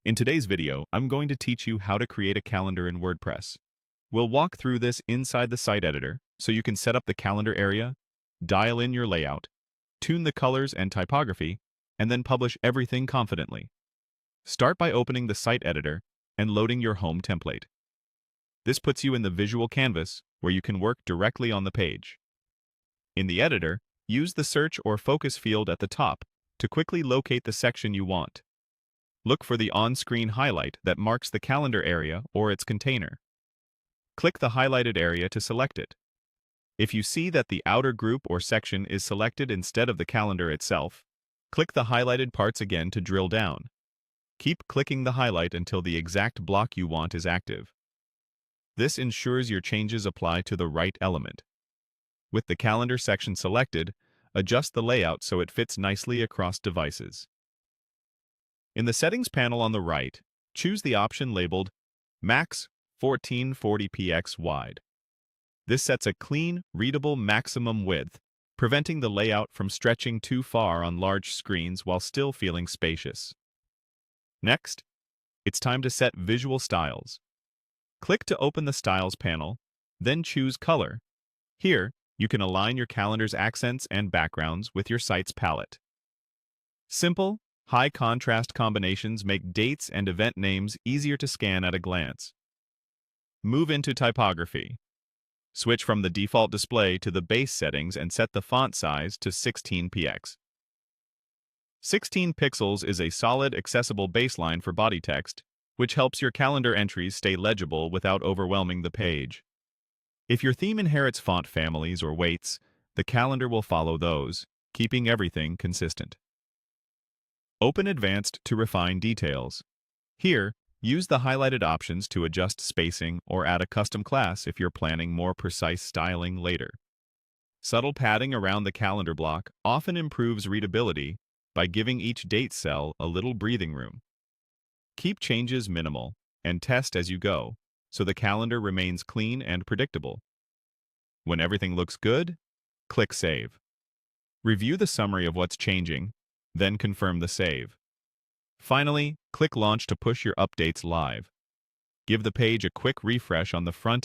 In today's video, I'm going to teach you how to create a calendar in WordPress. We'll walk through this inside the site editor so you can set up the calendar area, dial in your layout, tune the colors and typography, and then publish everything confidently. Start by opening the site editor and loading your home template. This puts you in the visual canvas where you can work directly on the page. In the editor, use the search or focus field at the top to quickly locate the section you want. Look for the on-screen highlight that marks the calendar area or its container. Click the highlighted area to select it. If you see that the outer group or section is selected instead of the calendar itself, click the highlighted parts again to drill down. Keep clicking the highlight until the exact block you want is active. This ensures your changes apply to the right element. With the calendar section selected, adjust the layout so it fits nicely across devices. In the Settings panel on the right, choose the option labeled Max 1440px Wide. This sets a clean, readable maximum width, preventing the layout from stretching too far on large screens while still feeling spacious. Next, it's time to set visual styles. Click to open the Styles panel, then choose Color. Here, you can align your calendar's accents and backgrounds with your site's palette. Simple, high-contrast combinations make dates and event names easier to scan at a glance. Move into Typography. Switch from the default display to the base settings and set the font size to 16px. 16 pixels is a solid, accessible baseline for body text, which helps your calendar entries stay legible without overwhelming the page. If your theme inherits font families or weights, the calendar will follow those, keeping everything consistent. Open Advanced to refine details. Here, use the highlighted options to adjust spacing or add a custom class if you're planning more precise styling later. Subtle padding around the calendar block often improves readability by giving each date cell a little breathing room. Keep changes minimal and test as you go, so the calendar remains clean and predictable. When everything looks good, click Save. Review the summary of what's changing, then confirm the save. Finally, click Launch to push your updates live. Give the page a quick refresh on the front